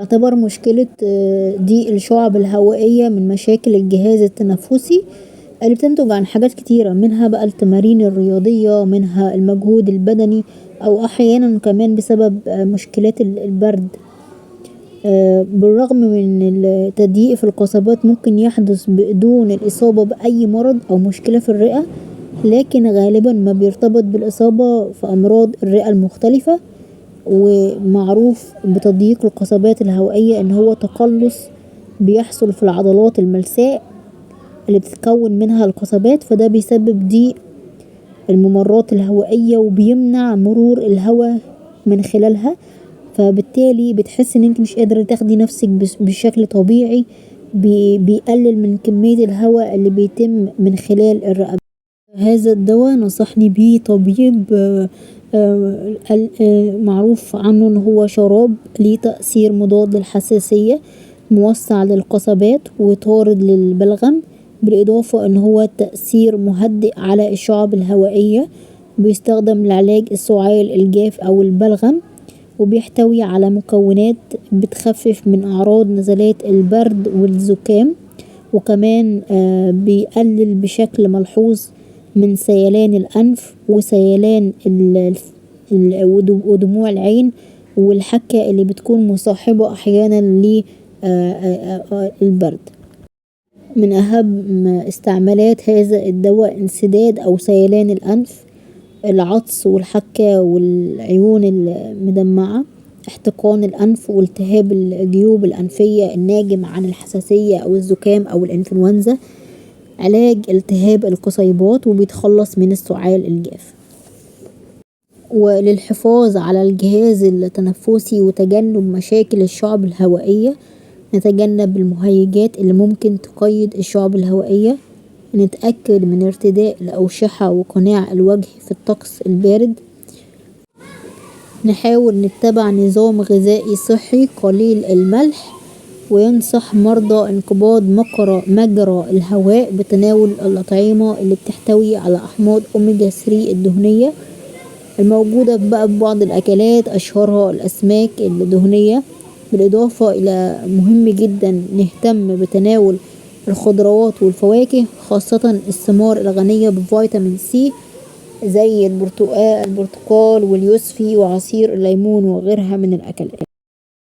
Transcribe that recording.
تعتبر مشكلة ضيق الشعب الهوائية من مشاكل الجهاز التنفسي اللي بتنتج عن حاجات كتيرة، منها بقى التمارين الرياضية، منها المجهود البدني، أو أحيانا كمان بسبب مشكلات البرد. بالرغم من التضييق في القصبات ممكن يحدث بدون الإصابة بأي مرض أو مشكلة في الرئة، لكن غالبا ما بيرتبط بالإصابة في أمراض الرئة المختلفة. ومعروف بتضييق القصبات الهوائية ان هو تقلص بيحصل في العضلات الملساء اللي بتتكون منها القصبات، فده بيسبب ضيق الممرات الهوائية وبيمنع مرور الهواء من خلالها، فبالتالي بتحس ان انت مش قادرة تاخدي نفسك بشكل طبيعي. بيقلل من كمية الهواء اللي بيتم من خلال الرئة. هذا الدواء نصحني بيه طبيب معروف عنه ان هو شراب ليه تأثير مضاد للحساسية، موسع للقصبات وطارد للبلغم، بالإضافة ان هو تأثير مهدئ على الشعب الهوائية. بيستخدم لعلاج السعال الجاف او البلغم، وبيحتوي على مكونات بتخفف من أعراض نزلات البرد والزكام، وكمان بيقلل بشكل ملحوظ من سيلان الأنف وسيلان ودموع العين والحكة اللي بتكون مصاحبة أحيانا للبرد. من أهم استعمالات هذا الدواء انسداد أو سيلان الأنف، العطس والحكة والعيون المدمعة، احتقان الأنف والتهاب الجيوب الأنفية الناجم عن الحساسية أو الزكام أو الإنفلونزا، علاج التهاب القصيبات، وبيتخلص من السعال الجاف. وللحفاظ على الجهاز التنفسي وتجنب مشاكل الشعب الهوائية نتجنب المهيجات اللي ممكن تقيد الشعب الهوائية، نتأكد من ارتداء الأوشحة وقناع الوجه في الطقس البارد، نحاول نتبع نظام غذائي صحي قليل الملح، وينصح مرضى انقباض مجرى الهواء بتناول الأطعمة اللي بتحتوي على أحماض أوميجا 3 الدهنية الموجودة بقى ببعض الأكلات، أشهرها الأسماك الدهنية. بالإضافة إلى مهم جدا نهتم بتناول الخضروات والفواكه، خاصة الثمار الغنية بفيتامين سي زي البرتقال واليوسفي وعصير الليمون وغيرها من الأكلات.